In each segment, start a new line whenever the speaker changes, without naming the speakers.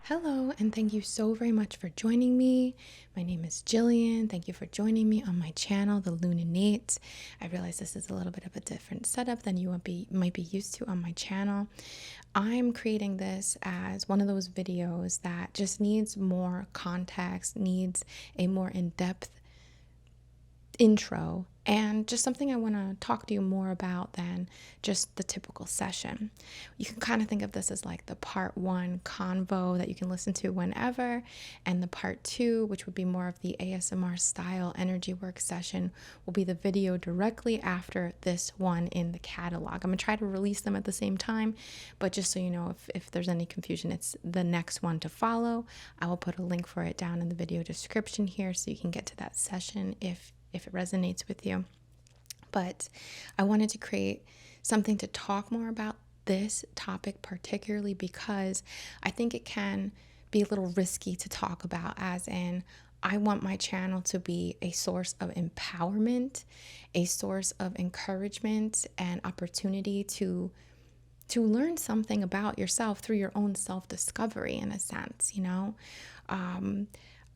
Hello, and thank you so very much for joining me. My name is Jillian. Thank you for joining me on my channel, The Lunanate. I realize this is a little bit of a different setup than you might be used to on my channel. I'm creating this as one of those videos that just needs more context, needs a more in-depth intro, and just something I want to talk to you more about than just the typical session. You can kind of think of this as like the part one convo that you can listen to whenever, and the part two, which would be more of the ASMR style energy work session, will be the video directly after this one in the catalog. I'm going to try to release them at the same time, but just so you know, if there's any confusion, it's the next one to follow. I will put a link for it down in the video description here so you can get to that session if it resonates with you. But I wanted to create something to talk more about this topic, particularly because I think it can be a little risky to talk about, as in I want my channel to be a source of empowerment, a source of encouragement and opportunity to learn something about yourself through your own self-discovery, in a sense,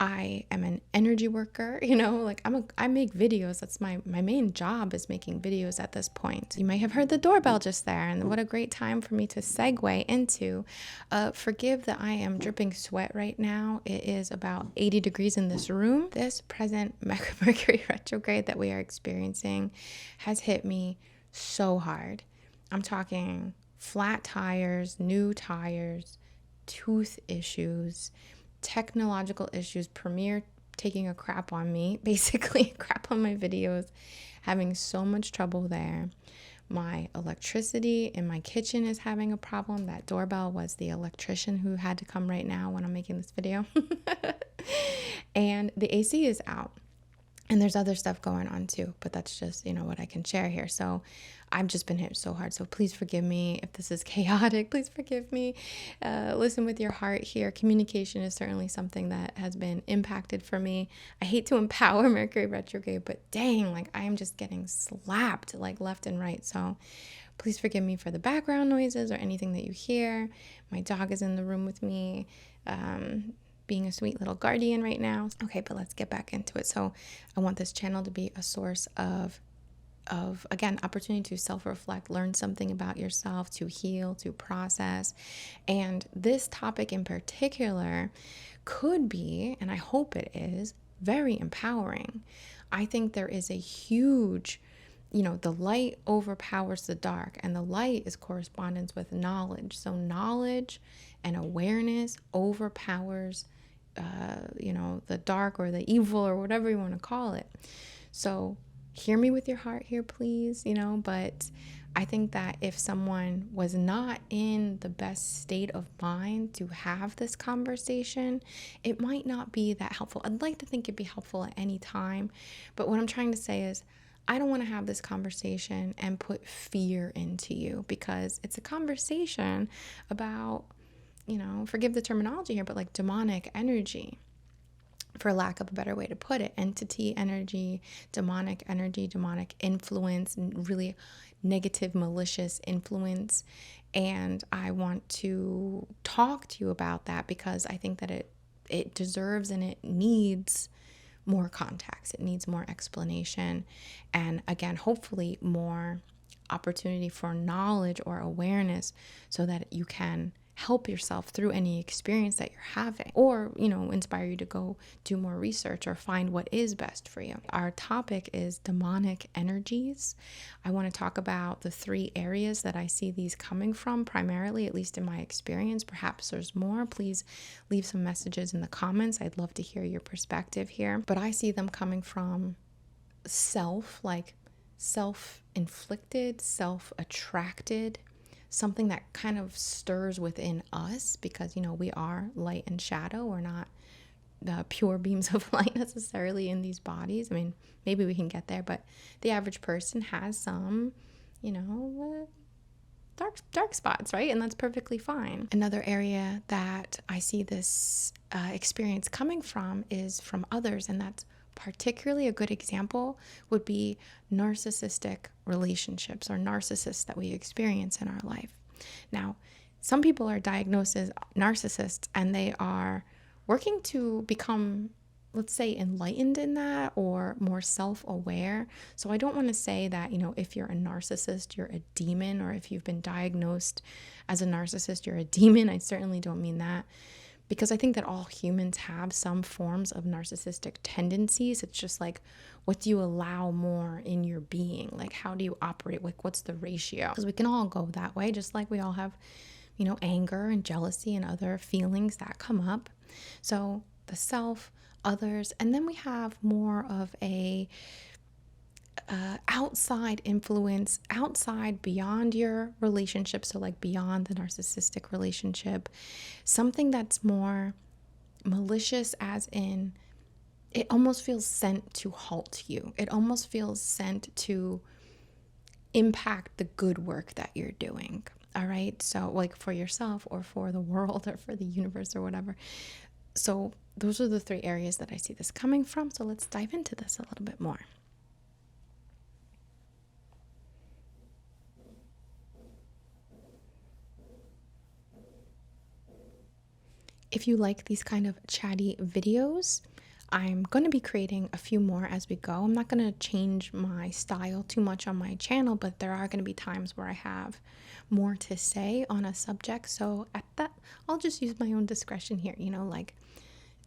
I am an energy worker, like I make videos. That's my main job, is making videos at this point. You may have heard the doorbell just there, and what a great time for me to segue into, forgive that I am dripping sweat right now. It is about 80 degrees in this room. This present Mercury retrograde that we are experiencing has hit me so hard. I'm talking flat tires, new tires, tooth issues, technological issues, Premiere taking a crap on me, basically crap on my videos, having so much trouble there. My electricity in my kitchen is having a problem. That doorbell was the electrician who had to come right now when I'm making this video. And the AC is out. And there's other stuff going on too, but that's just, what I can share here. So I've just been hit so hard. So please forgive me if this is chaotic. Please forgive me. Listen with your heart here. Communication is certainly something that has been impacted for me. I hate to empower Mercury retrograde, but dang, like I am just getting slapped like left and right. So please forgive me for the background noises or anything that you hear. My dog is in the room with me. Being a sweet little guardian right now. Okay, but let's get back into it. So I want this channel to be a source of again, opportunity to self-reflect, learn something about yourself, to heal, to process. And this topic in particular could be, and I hope it is, very empowering. I think there is a huge, the light overpowers the dark, and the light is correspondence with knowledge. So knowledge and awareness overpowers the dark or the evil or whatever you want to call it. So hear me with your heart here, please, but I think that if someone was not in the best state of mind to have this conversation, it might not be that helpful. I'd like to think it'd be helpful at any time, but what I'm trying to say is I don't want to have this conversation and put fear into you, because it's a conversation about, forgive the terminology here, but like demonic energy, for lack of a better way to put it. Entity energy, demonic influence, and really negative, malicious influence. And I want to talk to you about that because I think that it deserves and it needs more context. It needs more explanation. And again, hopefully more opportunity for knowledge or awareness so that you can help yourself through any experience that you're having, or, inspire you to go do more research or find what is best for you. Our topic is demonic energies. I want to talk about the 3 areas that I see these coming from, primarily, at least in my experience. Perhaps there's more. Please leave some messages in the comments. I'd love to hear your perspective here. But I see them coming from self-inflicted, self-attracted, something that kind of stirs within us, because we are light and shadow. We're not the pure beams of light necessarily in these bodies. I mean, maybe we can get there, but the average person has some dark spots, right? And that's perfectly fine. Another area that I see this experience coming from is from others, and that's particularly a good example would be narcissistic relationships or narcissists that we experience in our life. Now, some people are diagnosed as narcissists and they are working to become, let's say, enlightened in that or more self-aware. So I don't want to say that, if you're a narcissist, you're a demon, or if you've been diagnosed as a narcissist, you're a demon. I certainly don't mean that, because I think that all humans have some forms of narcissistic tendencies. It's just like, what do you allow more in your being? Like, how do you operate? Like, what's the ratio? Because we can all go that way, just like we all have, anger and jealousy and other feelings that come up. So the self, others, and then we have more of a outside influence, outside beyond your relationship. So like beyond the narcissistic relationship, something that's more malicious, as in it almost feels sent to halt you. It almost feels sent to impact the good work that you're doing. All right. So like for yourself or for the world or for the universe or whatever. So those are the three areas that I see this coming from. So let's dive into this a little bit more. If you like these kind of chatty videos, I'm going to be creating a few more as we go. I'm not going to change my style too much on my channel, but there are going to be times where I have more to say on a subject. So at that, I'll just use my own discretion here, like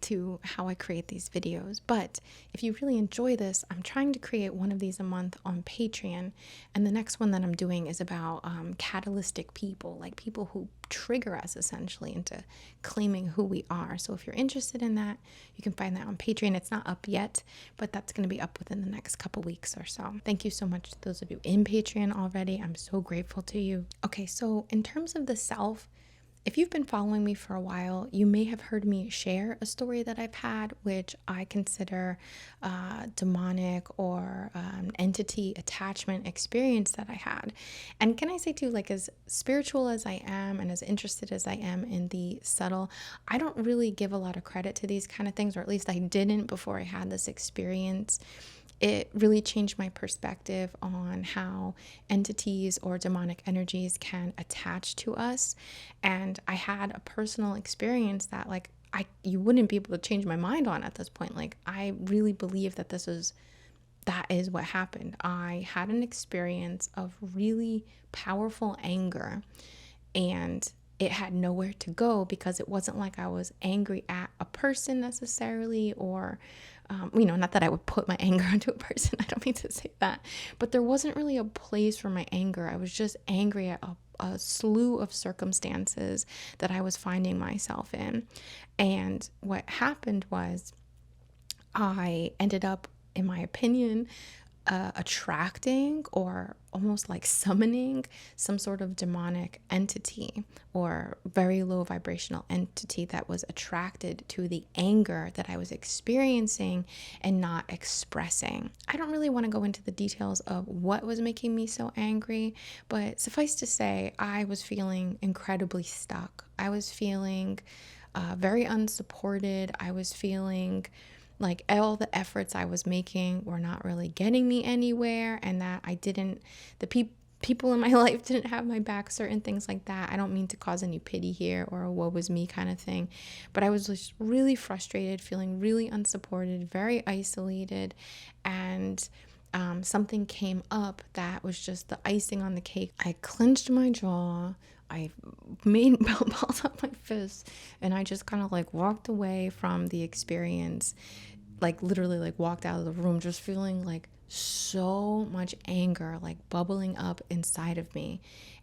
to how I create these videos. But if you really enjoy this, I'm trying to create one of these a month on Patreon. And the next one that I'm doing is about catalytic people, like people who trigger us essentially into claiming who we are. So if you're interested in that, you can find that on Patreon. It's not up yet, but that's going to be up within the next couple weeks or so. Thank you so much to those of you in Patreon already. I'm so grateful to you. Okay, so in terms of the self, if you've been following me for a while, you may have heard me share a story that I've had, which I consider demonic or entity attachment experience that I had. And can I say too, like as spiritual as I am and as interested as I am in the subtle, I don't really give a lot of credit to these kind of things, or at least I didn't before I had this experience. It really changed my perspective on how entities or demonic energies can attach to us. And I had a personal experience that you wouldn't be able to change my mind on at this point. Like I really believe that that is what happened. I had an experience of really powerful anger, and it had nowhere to go because it wasn't like I was angry at a person necessarily, or not that I would put my anger onto a person. I don't mean to say that, but there wasn't really a place for my anger. I was just angry at a slew of circumstances that I was finding myself in. And what happened was I ended up, in my opinion, attracting or almost like summoning some sort of demonic entity or very low vibrational entity that was attracted to the anger that I was experiencing and not expressing. I don't really want to go into the details of what was making me so angry, but suffice to say, I was feeling incredibly stuck. I was feeling very unsupported. I was feeling like all the efforts I was making were not really getting me anywhere, and that people in my life didn't have my back, certain things like that. I don't mean to cause any pity here or a woe was me kind of thing, but I was just really frustrated, feeling really unsupported, very isolated, and something came up that was just the icing on the cake. I clenched my jaw. I balled up my fists, and I just kind of like walked away from the experience, like literally like walked out of the room just feeling like so much anger like bubbling up inside of me.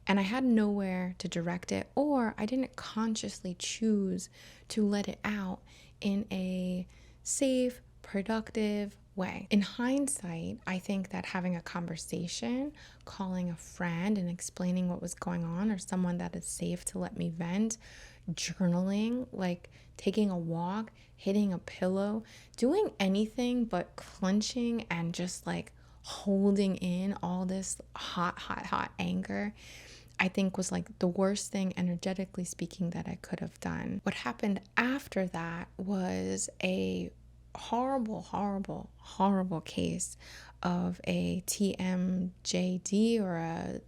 And I had nowhere to direct it, or I didn't consciously choose to let it out in a safe, productive way. In hindsight, I think that having a conversation, calling a friend and explaining what was going on, or someone that is safe to let me vent, journaling, like taking a walk, hitting a pillow, doing anything but clenching and just like holding in all this hot anger, I think was like the worst thing, energetically speaking, that I could have done. What happened after that was a horrible case of a TMJD, or a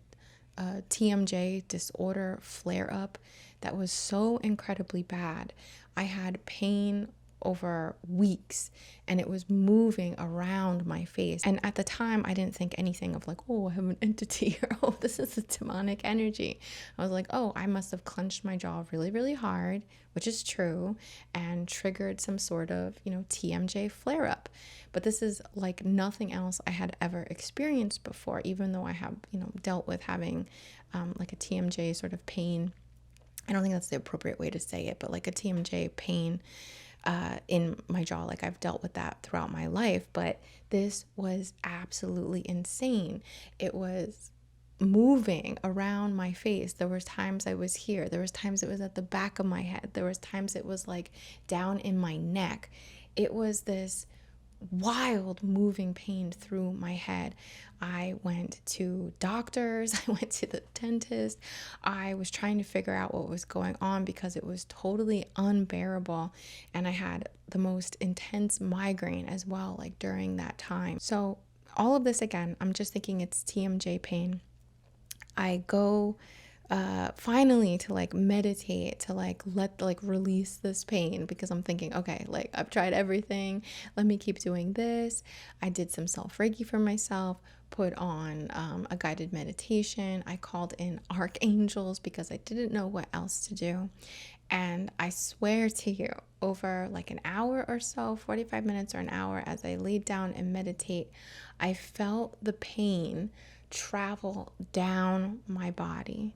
a TMJ disorder flare up that was so incredibly bad. I had pain over weeks and it was moving around my face. And at the time, I didn't think anything of like, oh, I have an entity or oh, this is a demonic energy. I was like, oh, I must have clenched my jaw really, really hard, which is true, and triggered some sort of, TMJ flare up. But this is like nothing else I had ever experienced before, even though I have, dealt with having like a TMJ sort of pain. I don't think that's the appropriate way to say it, but like a TMJ pain in my jaw. Like I've dealt with that throughout my life, but this was absolutely insane. It was moving around my face. There was times I was here. There was times it was at the back of my head. There was times it was like down in my neck. It was this wild moving pain through my head. I went to doctors, I went to the dentist. I was trying to figure out what was going on because it was totally unbearable, and I had the most intense migraine as well, like during that time. So all of this, again, I'm just thinking it's TMJ pain. I go finally to like meditate, to like release this pain, because I'm thinking, okay, like I've tried everything, let me keep doing this. I did some self-reiki for myself, put on a guided meditation. I called in archangels because I didn't know what else to do. And I swear to you, over like an hour or so, 45 minutes or an hour, as I laid down and meditate, I felt the pain travel down my body,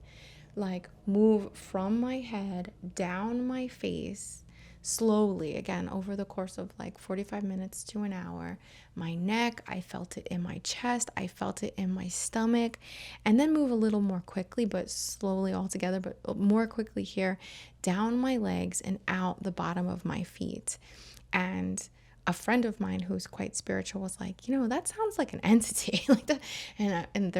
like move from my head down my face slowly, again, over the course of like 45 minutes to an hour. My neck, I felt it in my chest, I felt it in my stomach, and then move a little more quickly, but slowly altogether, but more quickly here, down my legs and out the bottom of my feet. And a friend of mine who's quite spiritual was like, that sounds like an entity like that. And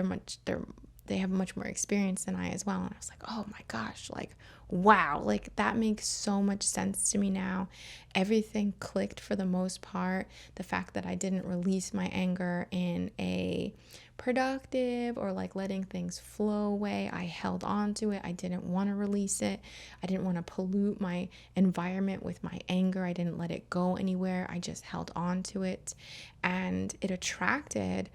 they have much more experience than I as well. And I was like, oh my gosh, like, wow, like that makes so much sense to me now. Everything clicked for the most part. The fact that I didn't release my anger in a productive or like letting things flow way. I held on to it. I didn't want to release it. I didn't want to pollute my environment with my anger. I didn't let it go anywhere. I just held on to it, and it attracted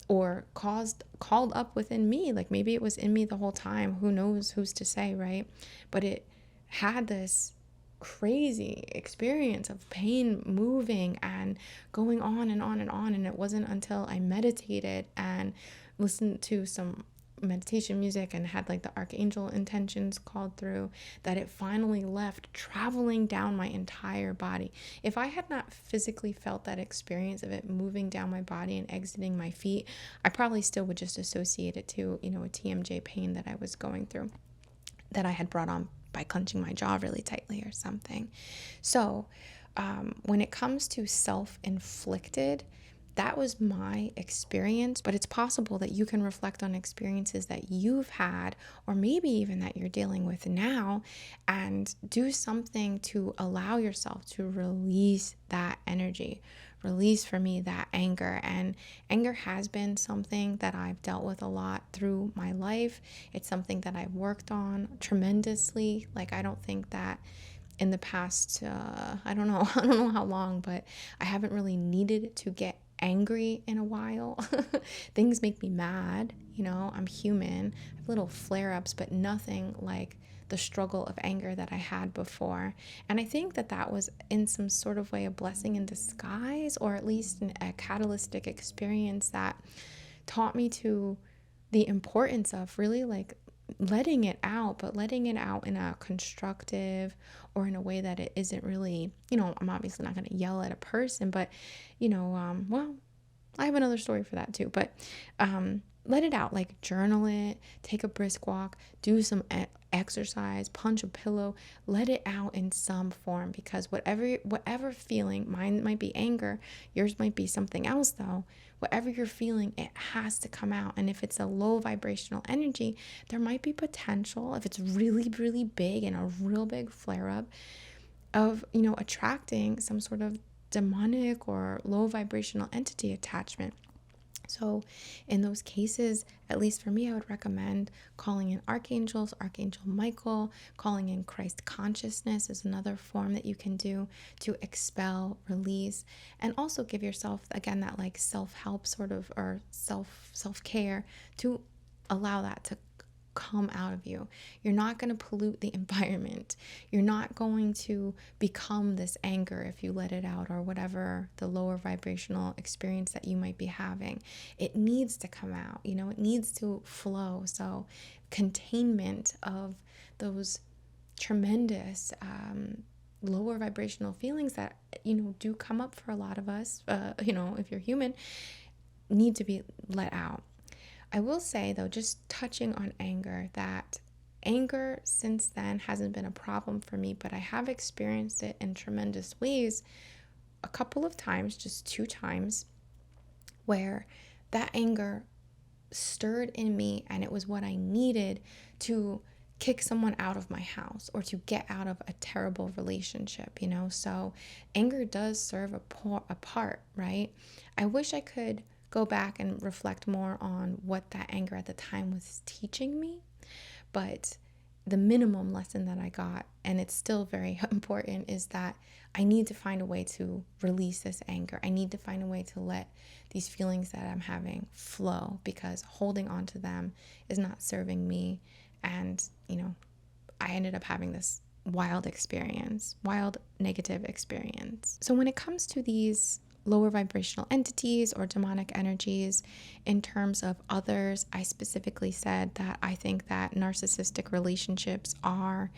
or called up within me. Like maybe it was in me the whole time. Who knows? Who's to say, right? But it had this crazy experience of pain moving and going on and on and on. And it wasn't until I meditated and listened to some meditation music and had like the archangel intentions called through that it finally left, traveling down my entire body. If I had not physically felt that experience of it moving down my body and exiting my feet, I probably still would just associate it to, a TMJ pain that I was going through, that I had brought on by clenching my jaw really tightly or something. So when it comes to self-inflicted, that was my experience, but it's possible that you can reflect on experiences that you've had, or maybe even that you're dealing with now, and do something to allow yourself to release that energy. Release, for me, that anger. And anger has been something that I've dealt with a lot through my life. It's something that I've worked on tremendously. Like, I don't think that in the past, I don't know how long, but I haven't really needed to get angry in a while. Things make me mad, I'm human. I have little flare-ups, but nothing like the struggle of anger that I had before. And I think that was in some sort of way a blessing in disguise, or at least a catalytic experience that taught me to the importance of really like letting it out, but letting it out in a constructive or in a way that it isn't really, I'm obviously not going to yell at a person, but, well, I have another story for that too, but let it out, like journal it, take a brisk walk, do some exercise, punch a pillow, let it out in some form, because whatever feeling, mine might be anger, yours might be something else though. Whatever you're feeling, it has to come out. And if it's a low vibrational energy, there might be potential, if it's really, really big and a real big flare up, of, attracting some sort of demonic or low vibrational entity attachment. So in those cases, at least for me, I would recommend calling in archangels, Archangel Michael. Calling in Christ consciousness is another form that you can do to expel, release, and also give yourself, again, that like self-help sort of, or self-care, to allow that to come out of you. You're not going to pollute the environment. You're not going to become this anger if you let it out, or whatever the lower vibrational experience that you might be having. It needs to come out, it needs to flow. So containment of those tremendous lower vibrational feelings that do come up for a lot of us, if you're human, need to be let out. I will say, though, just touching on anger, that anger since then hasn't been a problem for me, but I have experienced it in tremendous ways a couple of times, just 2 times, where that anger stirred in me, and it was what I needed to kick someone out of my house or to get out of a terrible relationship, So anger does serve a part, right? I wish I could go back and reflect more on what that anger at the time was teaching me. But the minimum lesson that I got, and it's still very important, is that I need to find a way to release this anger. I need to find a way to let these feelings that I'm having flow, because holding on to them is not serving me. And, I ended up having this wild negative experience. So when it comes to these lower vibrational entities or demonic energies, in terms of others, I specifically said that I think that narcissistic relationships are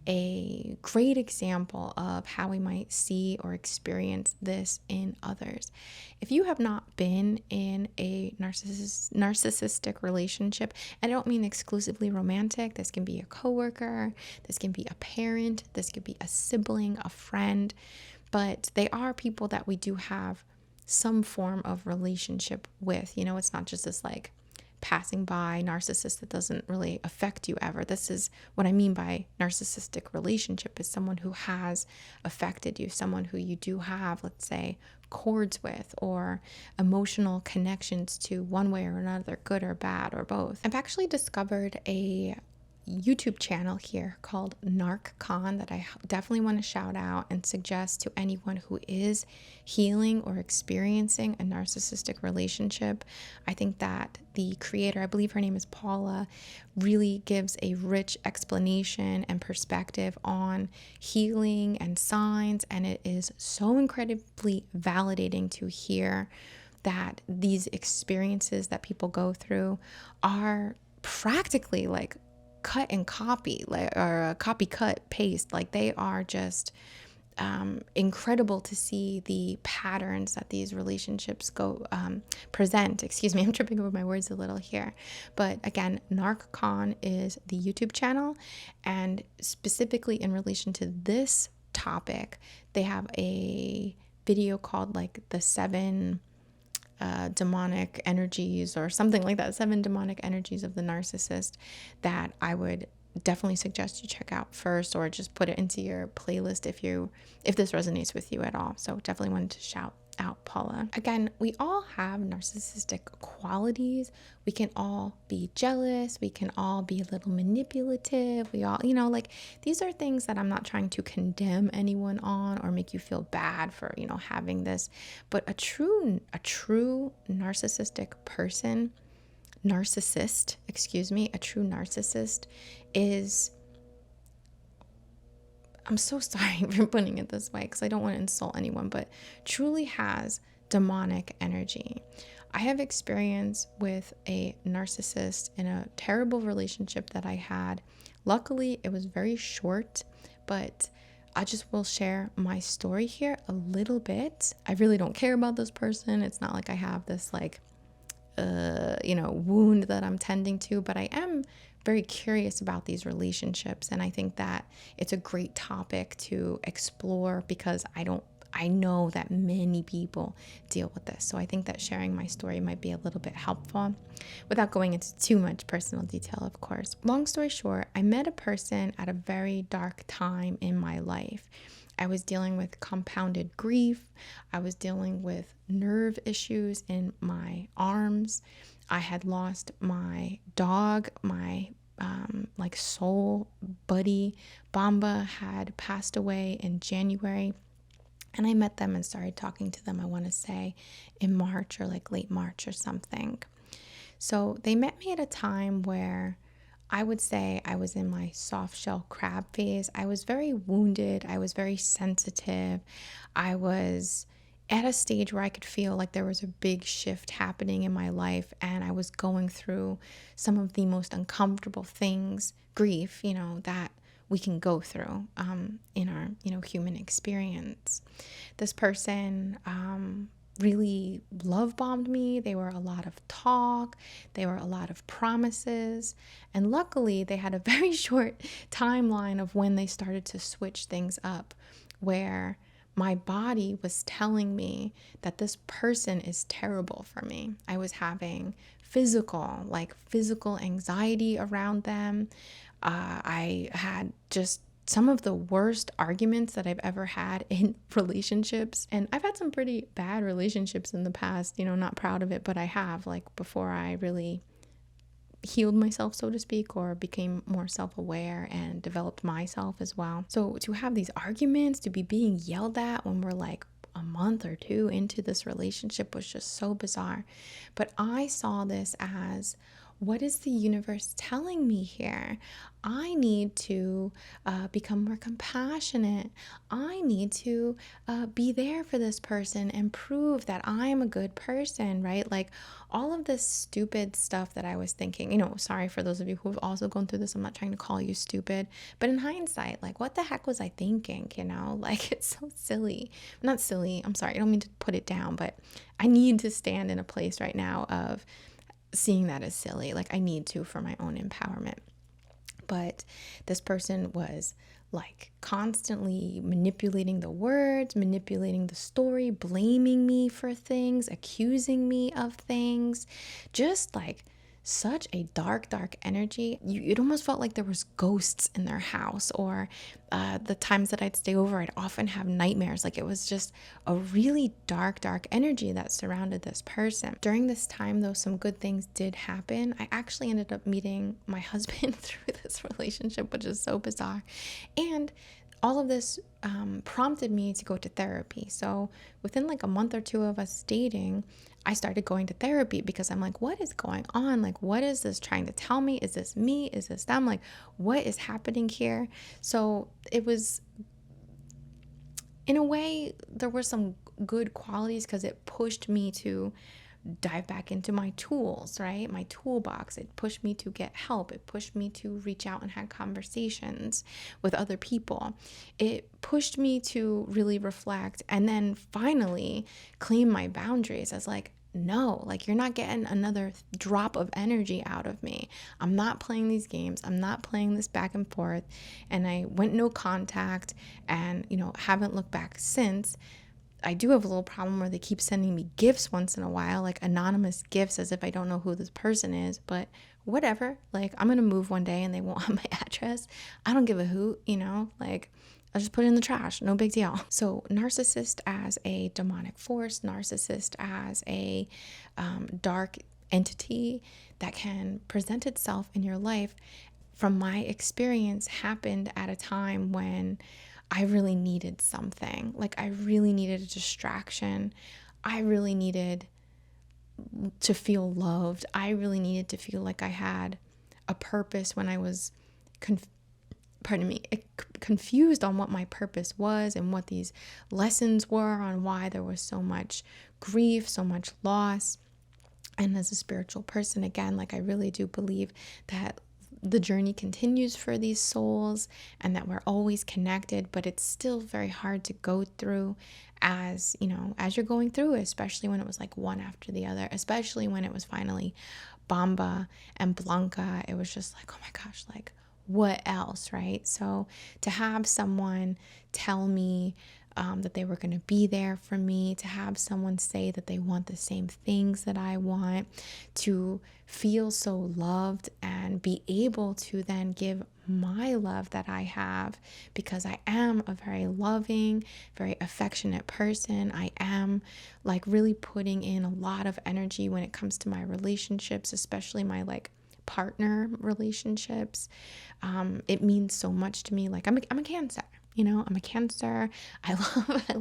a great example of how we might see or experience this in others. If you have not been in a narcissistic relationship, and I don't mean exclusively romantic, this can be a coworker, this can be a parent, this could be a sibling, a friend, but they are people that we do have some form of relationship with. It's not just this like passing by narcissist that doesn't really affect you ever. This is what I mean by narcissistic relationship, is someone who has affected you, someone who you do have, let's say, chords with or emotional connections to, one way or another, good or bad or both. I've actually discovered a YouTube channel here called NarcCon that I definitely want to shout out and suggest to anyone who is healing or experiencing a narcissistic relationship. I think that the creator, I believe her name is Paula, really gives a rich explanation and perspective on healing and signs, and it is so incredibly validating to hear that these experiences that people go through are practically like cut and copy, or a copy cut paste. Like, they are just incredible to see the patterns that these relationships present. Excuse me, I'm tripping over my words a little here. But again, NarcCon is the YouTube channel, and specifically in relation to this topic, they have a video called like the 7 demonic energies or something like that, 7 demonic energies of the narcissist, that I would definitely suggest you check out first, or just put it into your playlist if this resonates with you at all. So definitely wanted to shout out Paula. Again, we all have narcissistic qualities. We can all be jealous. We can all be a little manipulative. We all, like, these are things that I'm not trying to condemn anyone on or make you feel bad for, having this. But a true narcissistic person, a true narcissist is, I'm so sorry for putting it this way because I don't want to insult anyone, but truly has demonic energy. I have experience with a narcissist in a terrible relationship that I had. Luckily, it was very short, but I just will share my story here a little bit. I really don't care about this person. It's not like I have this wound that I'm tending to, but I am very curious about these relationships, and I think that it's a great topic to explore because I don't I know that many people deal with this. So I think that sharing my story might be a little bit helpful without going into too much personal detail, of course. Long story short, I met a person at a very dark time in my life. I was dealing with compounded grief. I was dealing with nerve issues in my arms. I had lost my dog, my like soul buddy. Bamba had passed away in January. And I met them and started talking to them, I want to say in March or like late March or something. So they met me at a time where I would say I was in my soft shell crab phase. I was very wounded. I was very sensitive. I was at a stage where I could feel like there was a big shift happening in my life, and I was going through some of the most uncomfortable things, grief, that we can go through in our, human experience. This person really love bombed me. They were a lot of talk. They were a lot of promises. And luckily, they had a very short timeline of when they started to switch things up, where my body was telling me that this person is terrible for me. I was having physical anxiety around them. I had just some of the worst arguments that I've ever had in relationships. And I've had some pretty bad relationships in the past, not proud of it, but I have, like before I really healed myself, so to speak, or became more self-aware and developed myself as well. So to have these arguments, to be being yelled at when we're like a month or two into this relationship was just so bizarre. But I saw this as, what is the universe telling me here? I need to become more compassionate. I need to be there for this person and prove that I'm a good person, right? Like all of this stupid stuff that I was thinking, sorry for those of you who have also gone through this. I'm not trying to call you stupid, but in hindsight, like what the heck was I thinking, Like it's so silly. Not silly, I'm sorry, I don't mean to put it down, but I need to stand in a place right now of seeing that as silly. Like I need to for my own empowerment. But this person was like constantly manipulating the words, manipulating the story, blaming me for things, accusing me of things, just like such a dark energy. It almost felt like there was ghosts in their house, or the times that I'd stay over, I'd often have nightmares. Like it was just a really dark energy that surrounded this person. During this time, though, some good things did happen. I actually ended up meeting my husband through this relationship, which is so bizarre. And all of this prompted me to go to therapy. So within like a month or two of us dating, I started going to therapy because I'm like, what is going on? Like, what is this trying to tell me? Is this me? Is this them? Like, what is happening here? So it was, in a way, there were some good qualities because it pushed me to dive back into my tools, right? My toolbox. It pushed me to get help. It pushed me to reach out and have conversations with other people. It pushed me to really reflect and then finally claim my boundaries as like, no, like you're not getting another drop of energy out of me. I'm not playing these games. I'm not playing this back and forth. And I went no contact and, haven't looked back since. I do have a little problem where they keep sending me gifts once in a while, like anonymous gifts, as if I don't know who this person is, but whatever. Like I'm going to move one day and they won't have my address. I don't give a hoot, like I'll just put it in the trash. No big deal. So narcissist as a demonic force, narcissist as a dark entity that can present itself in your life, from my experience, happened at a time when I really needed something. Like I really needed a distraction. I really needed to feel loved. I really needed to feel like I had a purpose when I was confused on what my purpose was and what these lessons were, on why there was so much grief, so much loss. And as a spiritual person, again, like I really do believe that the journey continues for these souls and that we're always connected, but it's still very hard to go through as you're going through it, especially when it was like one after the other, especially when it was finally Bamba and Blanca. It was just like, oh my gosh, like what else, right? So to have someone tell me that they were going to be there for me, to have someone say that they want the same things that I want, to feel so loved and be able to then give my love that I have, because I am a very loving, very affectionate person. I am like really putting in a lot of energy when it comes to my relationships, especially my like partner relationships. It means so much to me. Like I'm a Cancer. I'm a Cancer. I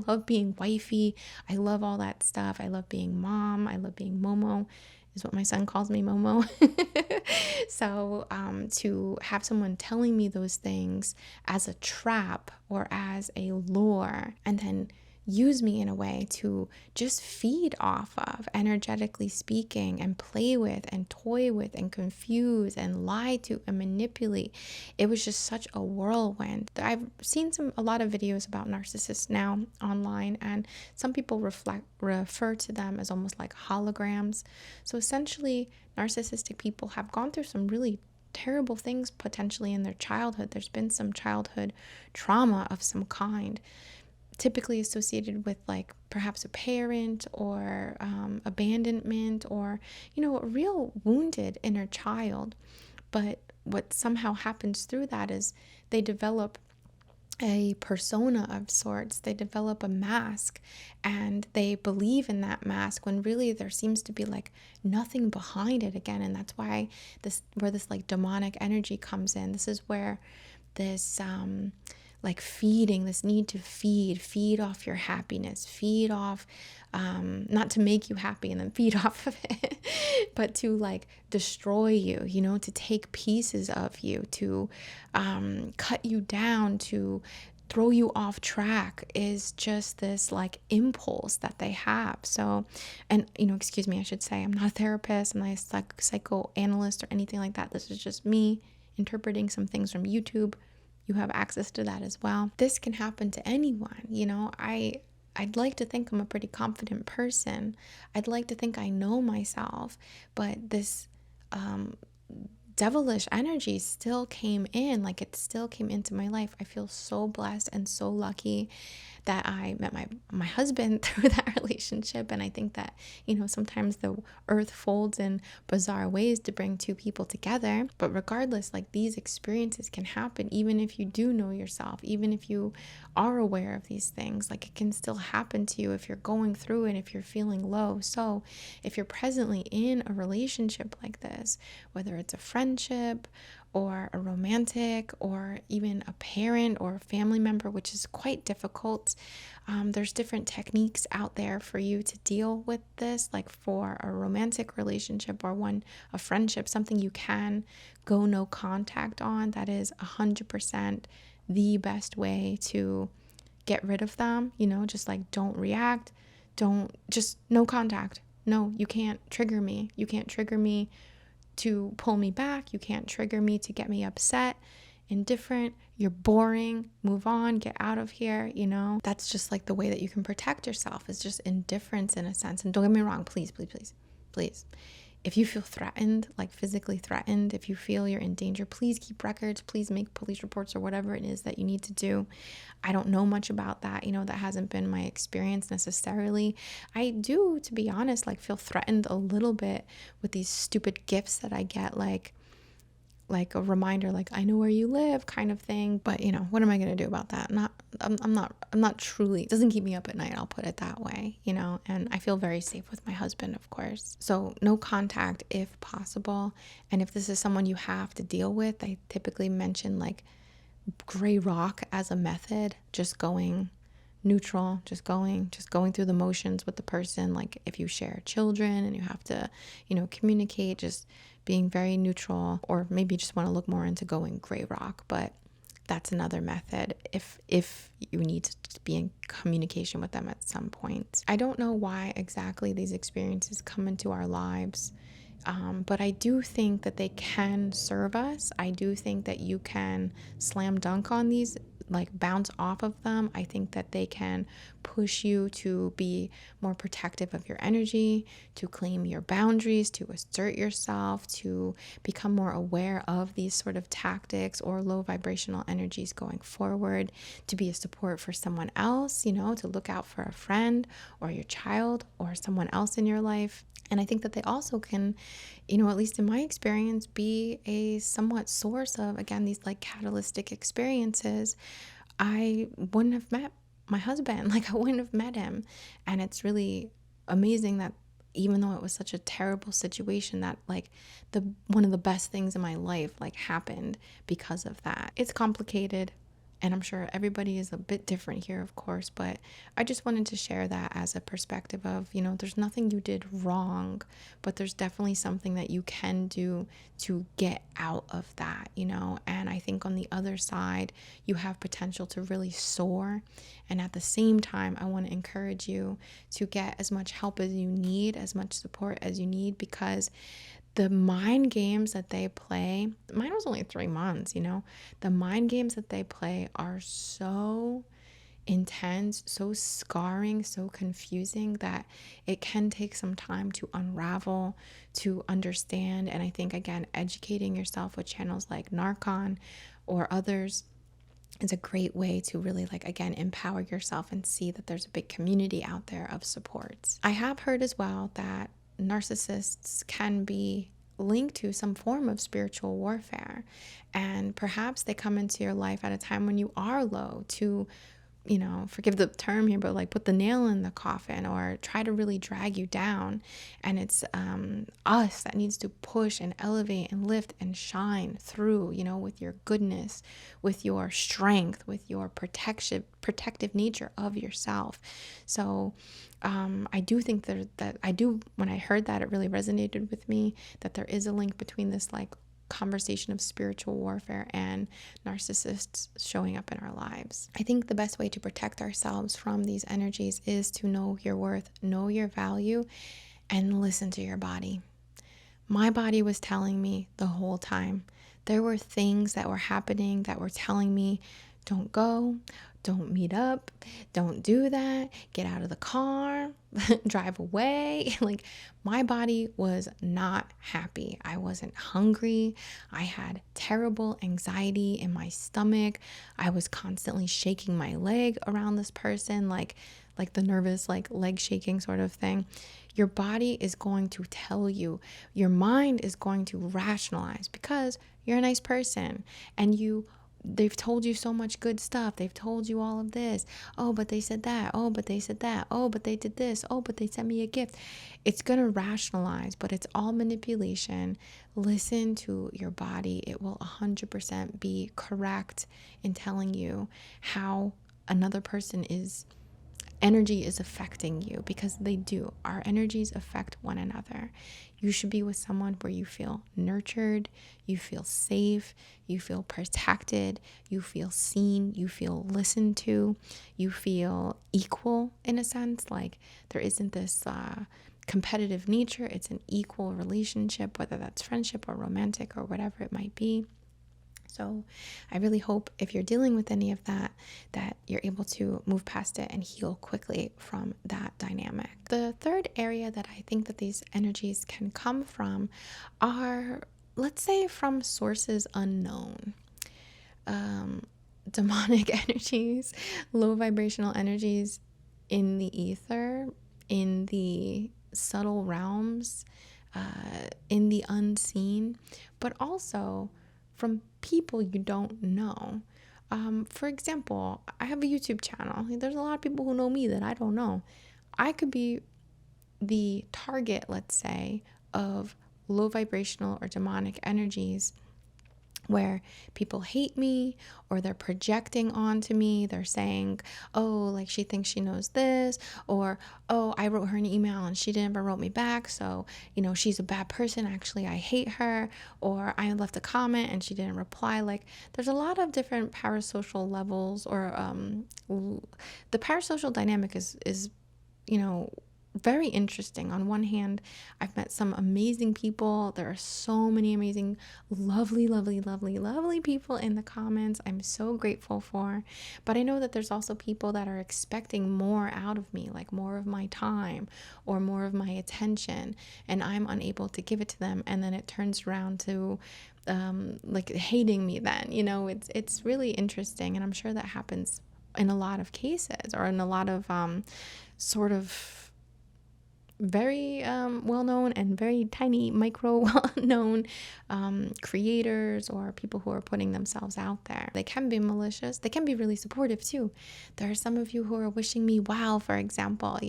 love being wifey. I love all that stuff. I love being mom. I love being Momo, is what my son calls me, Momo. So to have someone telling me those things as a trap or as a lure, and then use me in a way to just feed off of, energetically speaking, and play with and toy with and confuse and lie to and manipulate. It was just such a whirlwind. I've seen a lot of videos about narcissists now online, and some people refer to them as almost like holograms. So essentially, narcissistic people have gone through some really terrible things potentially in their childhood. There's been some childhood trauma of some kind, typically associated with like perhaps a parent or abandonment, or a real wounded inner child. But what somehow happens through that is they develop a persona of sorts. They develop a mask, and they believe in that mask when really there seems to be like nothing behind it again. And that's why this like demonic energy comes in. This is where this like feeding, this need to feed off your happiness, feed off, not to make you happy and then feed off of it, but to like destroy you, to take pieces of you, to cut you down, to throw you off track, is just this like impulse that they have. So, and excuse me, I should say, I'm not a therapist, I'm not a psychoanalyst or anything like that. This is just me interpreting some things from YouTube. You have access to that as well. This can happen to anyone. I'd like to think I'm a pretty confident person. I'd like to think I know myself, but this devilish energy still came in. Like, it still came into my life. I feel so blessed and so lucky that I met my husband through that relationship. And I think that, sometimes the earth folds in bizarre ways to bring two people together. But regardless, like, these experiences can happen even if you do know yourself, even if you are aware of these things. Like, it can still happen to you if you're going through it, if you're feeling low. So if you're presently in a relationship like this, whether it's a friendship or a romantic or even a parent or a family member, which is quite difficult. There's different techniques out there for you to deal with this. Like for a romantic relationship or a friendship, something you can go no contact on. That is 100% the best way to get rid of them. Just like don't react, just no contact. No, you can't trigger me. You can't trigger me to pull me back. You can't trigger me to get me upset, indifferent. You're boring. Move on. Get out of here. That's just like the way that you can protect yourself, is just indifference in a sense. And don't get me wrong, please, please, please, please. If you feel threatened, like physically threatened, if you feel you're in danger, please keep records, please make police reports or whatever it is that you need to do. I don't know much about that. That hasn't been my experience necessarily. I do, to be honest, like feel threatened a little bit with these stupid gifts that I get, like a reminder, like I know where you live kind of thing. But what am I going to do about that? I'm not truly, it doesn't keep me up at night, I'll put it that way, and I feel very safe with my husband, of course. So no contact if possible. And if this is someone you have to deal with, I typically mention like gray rock as a method, just going neutral, just going through the motions with the person. Like if you share children and you have to, communicate, just being very neutral, or maybe you just want to look more into going gray rock. But that's another method if you need to be in communication with them at some point. I don't know why exactly these experiences come into our lives, but I do think that they can serve us. I do think that you can slam dunk on these like bounce off of them. I think that they can push you to be more protective of your energy, to claim your boundaries, to assert yourself, to become more aware of these sort of tactics or low vibrational energies going forward, to be a support for someone else, to look out for a friend or your child or someone else in your life. And I think that they also can, at least in my experience, be a somewhat source of, again, these like catalytic experiences. I wouldn't have met my husband, like I wouldn't have met him. And it's really amazing that even though it was such a terrible situation, that like one of the best things in my life like happened because of that. It's complicated. And I'm sure everybody is a bit different here, of course, but I just wanted to share that as a perspective of, there's nothing you did wrong, but there's definitely something that you can do to get out of that, And I think on the other side, you have potential to really soar. And at the same time, I want to encourage you to get as much help as you need, as much support as you need, because the mind games that they play, mine was only 3 months, the mind games that they play are so intense, so scarring, so confusing that it can take some time to unravel, to understand. And I think, again, educating yourself with channels like Narcon or others is a great way to really, like, again, empower yourself and see that there's a big community out there of supports. I have heard as well that narcissists can be linked to some form of spiritual warfare, and perhaps they come into your life at a time when you are low to, forgive the term here, but like put the nail in the coffin or try to really drag you down. And it's us that needs to push and elevate and lift and shine through, with your goodness, with your strength, with your protective nature of yourself. So I do think when I heard that, it really resonated with me that there is a link between this like conversation of spiritual warfare and narcissists showing up in our lives. I think the best way to protect ourselves from these energies is to know your worth, know your value, and listen to your body. My body was telling me the whole time. There were things that were happening that were telling me, don't go, don't meet up, don't do that, get out of the car, drive away. Like, my body was not happy. I wasn't hungry. I had terrible anxiety in my stomach. I was constantly shaking my leg around this person, like the nervous, like leg shaking sort of thing. Your body is going to tell you, your mind is going to rationalize because you're a nice person and they've told you so much good stuff. They've told you all of this. Oh, but they said that. Oh, but they said that. Oh, but they did this. Oh, but they sent me a gift. It's going to rationalize, but it's all manipulation. Listen to your body. It will 100% be correct in telling you how another person energy is affecting you, because they do. Our energies affect one another. You should be with someone where you feel nurtured, you feel safe, you feel protected, you feel seen, you feel listened to, you feel equal in a sense. Like, there isn't this competitive nature. It's an equal relationship, whether that's friendship or romantic or whatever it might be. So I really hope if you're dealing with any of that, that you're able to move past it and heal quickly from that dynamic. The third area that I think that these energies can come from are, let's say, from sources unknown. Demonic energies, low vibrational energies in the ether, in the subtle realms, in the unseen, but also from people you don't know. For example, I have a YouTube channel. There's a lot of people who know me that I don't know. I could be the target, let's say, of low vibrational or demonic energies where people hate me, or they're projecting onto me. They're saying, oh, like, she thinks she knows this, or, oh, I wrote her an email and she never wrote me back, so, she's a bad person. Actually, I hate her. Or I left a comment and she didn't reply. Like, there's a lot of different parasocial levels, or the parasocial dynamic is very interesting. On one hand, I've met some amazing people. There are so many amazing, lovely, lovely, lovely, lovely people in the comments. I'm so grateful for. But I know that there's also people that are expecting more out of me, like more of my time or more of my attention, and I'm unable to give it to them. And then it turns around to like hating me then. It's really interesting. And I'm sure that happens in a lot of cases, or in a lot of sort of very well-known and very tiny micro well-known creators, or people who are putting themselves out there. They can be malicious. They can be really supportive too. There are some of you who are wishing me well, for example.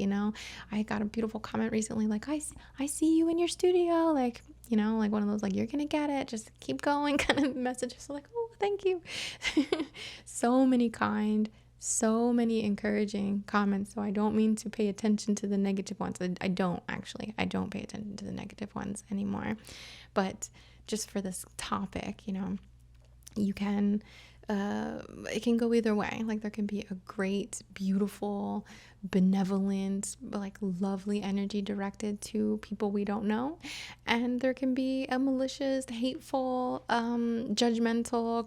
I got a beautiful comment recently, like, I see you in your studio, like, like one of those, like, you're gonna get it, just keep going kind of messages. So like, oh, thank you. So many kind, so many encouraging comments. So I don't mean to pay attention to the negative ones. I don't pay attention to the negative ones anymore. But just for this topic, you can it can go either way. Like, there can be a great, beautiful, benevolent, like lovely energy directed to people we don't know, and there can be a malicious, hateful, judgmental,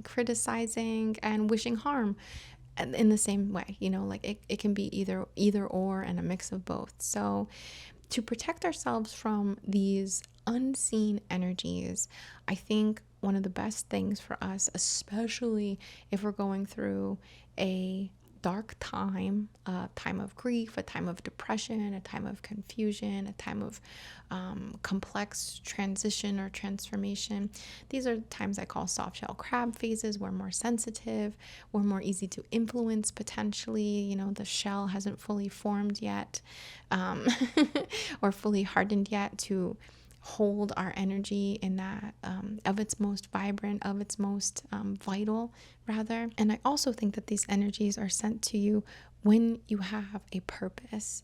criticizing and wishing harm in the same way. Like, it can be either or, and a mix of both. So to protect ourselves from these unseen energies, I think one of the best things for us, especially if we're going through a dark time, a time of grief, a time of depression, a time of confusion, a time of complex transition or transformation. These are times I call soft shell crab phases. We're more sensitive, we're more easy to influence potentially. The shell hasn't fully formed yet, or fully hardened yet to hold our energy in that of its most vibrant, of its most vital, rather. And I also think that these energies are sent to you when you have a purpose.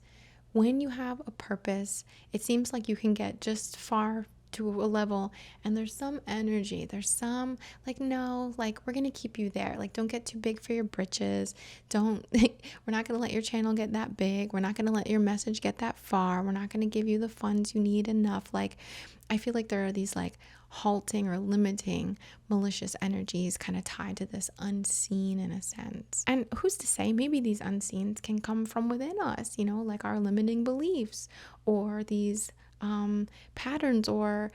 When you have a purpose, it seems like you can get just far to a level, and there's some energy, there's some like, no, like, we're gonna keep you there. Like, don't get too big for your britches. Don't we're not gonna let your channel get that big. We're not gonna let your message get that far. We're not gonna give you the funds you need enough. Like, I feel like there are these like halting or limiting malicious energies kind of tied to this unseen, in a sense. And who's to say, maybe these unseens can come from within us, like our limiting beliefs, or these patterns, or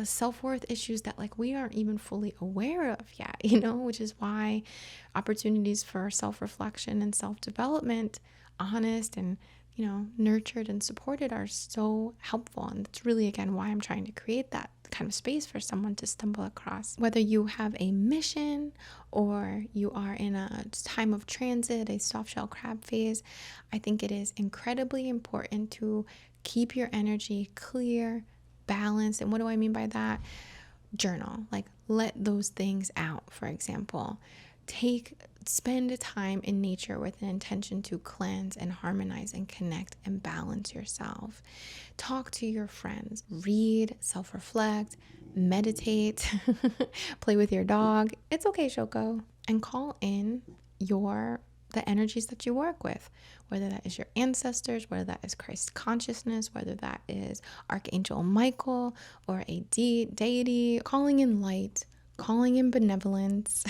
self-worth issues that like we aren't even fully aware of yet, which is why opportunities for self-reflection and self-development, honest and nurtured and supported, are so helpful. And that's really, again, why I'm trying to create that kind of space for someone to stumble across. Whether you have a mission, or you are in a time of transit, a soft shell crab phase, I think it is incredibly important to keep your energy clear, balanced. And what do I mean by that? Journal. Like, let those things out. For example, spend time in nature with an intention to cleanse and harmonize and connect and balance yourself. Talk to your friends, read, self-reflect, meditate, play with your dog. It's okay, Shoko. And call in the energies that you work with, whether that is your ancestors, whether that is Christ consciousness, whether that is Archangel Michael or a deity. Calling in light, calling in benevolence.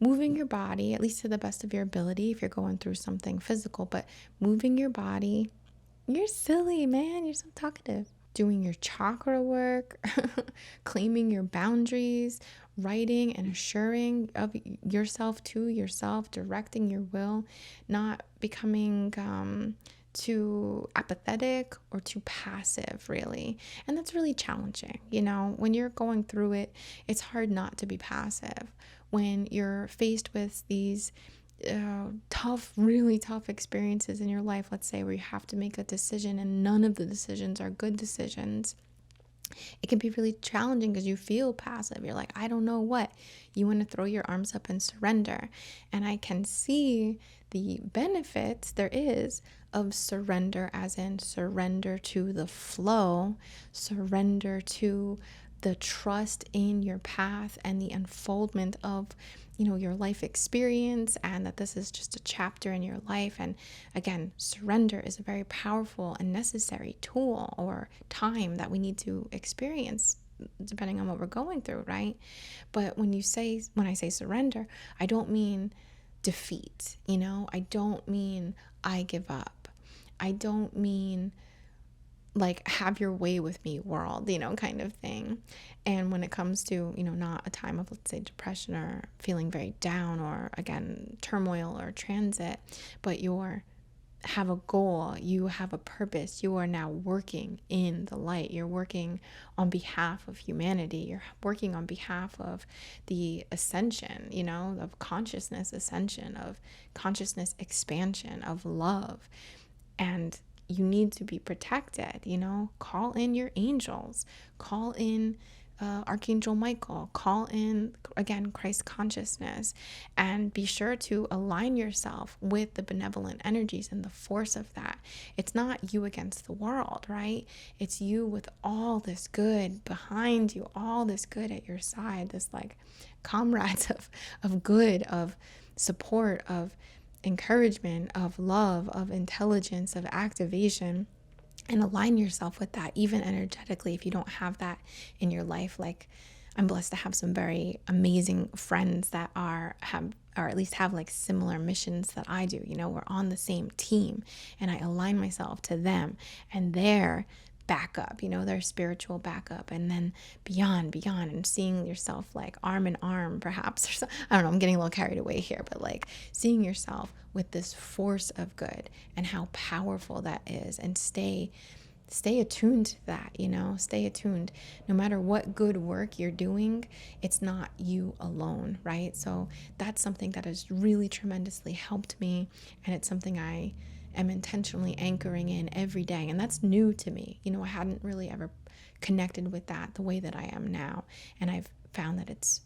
Moving your body, at least to the best of your ability, if you're going through something physical, but moving your body. You're silly, man. You're so talkative. Doing your chakra work, claiming your boundaries, writing and assuring of yourself to yourself, directing your will, not becoming too apathetic or too passive, really. And that's really challenging. When you're going through it, it's hard not to be passive. When you're faced with these really tough experiences in your life, let's say, where you have to make a decision and none of the decisions are good decisions, it can be really challenging because you feel passive. You're like, I don't know what. You want to throw your arms up and surrender. And I can see the benefits there is of surrender, as in surrender to the flow, surrender to the trust in your path and the unfoldment of, your life experience, and that this is just a chapter in your life. And again, surrender is a very powerful and necessary tool or time that we need to experience depending on what we're going through, right? But when I say surrender, I don't mean defeat, I don't mean I give up. I don't mean like have your way with me world, kind of thing. And when it comes to, not a time of, let's say, depression or feeling very down or again, turmoil or transit, but you're have a goal, you have a purpose, you are now working in the light, you're working on behalf of humanity, you're working on behalf of the ascension, of consciousness ascension, of consciousness expansion, of love. And you need to be protected, call in your angels, call in Archangel Michael, call in, again, Christ consciousness, and be sure to align yourself with the benevolent energies and the force of that. It's not you against the world, right? It's you with all this good behind you, all this good at your side, this like comrades of good, of support, of encouragement, of love, of intelligence, of activation. And align yourself with that, even energetically, if you don't have that in your life. Like, I'm blessed to have some very amazing friends that or at least have like similar missions that I do. We're on the same team, and I align myself to them and their backup, their spiritual backup, and then beyond, and seeing yourself like arm in arm, perhaps, or so. I don't know, I'm getting a little carried away here, but like seeing yourself with this force of good and how powerful that is, and stay attuned to that, stay attuned. No matter what good work you're doing, it's not you alone, right? So that's something that has really tremendously helped me, and it's something I am intentionally anchoring in every day. And that's new to me. I hadn't really ever connected with that the way that I am now. And I've found that it's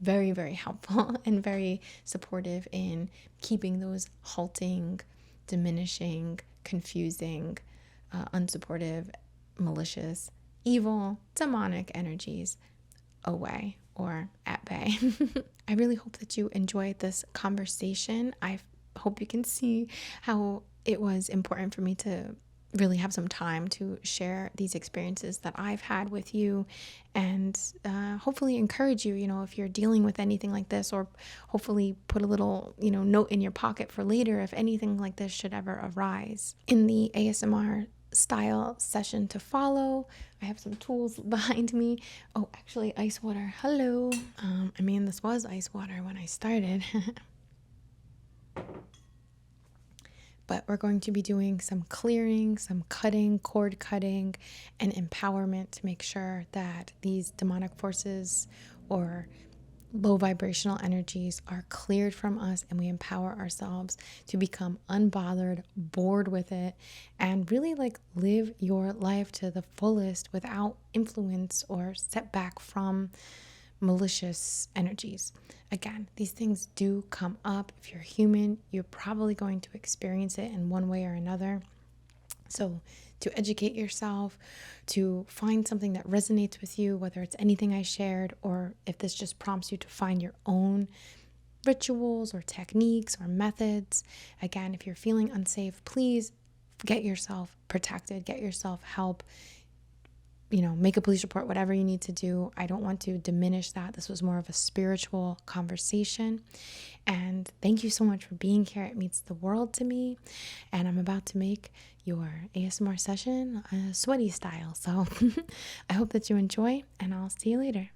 very, very helpful and very supportive in keeping those halting, diminishing, confusing, unsupportive, malicious, evil, demonic energies away or at bay. I really hope that you enjoyed this conversation. I hope you can see how it was important for me to really have some time to share these experiences that I've had with you, and hopefully encourage you, if you're dealing with anything like this, or hopefully put a little, note in your pocket for later if anything like this should ever arise. In the ASMR style session to follow, I have some tools behind me. Oh, actually, ice water. Hello. This was ice water when I started. But we're going to be doing some clearing, some cutting, cord cutting, and empowerment to make sure that these demonic forces or low vibrational energies are cleared from us, and we empower ourselves to become unbothered, bored with it, and really like live your life to the fullest without influence or setback from malicious energies. Again, these things do come up. If you're human, you're probably going to experience it in one way or another. So to educate yourself, to find something that resonates with you, whether it's anything I shared, or if this just prompts you to find your own rituals or techniques or methods. Again, if you're feeling unsafe, please get yourself protected, get yourself help. Make a police report, whatever you need to do. I don't want to diminish that. This was more of a spiritual conversation. And thank you so much for being here. It means the world to me. And I'm about to make your ASMR session sweaty style. So I hope that you enjoy, and I'll see you later.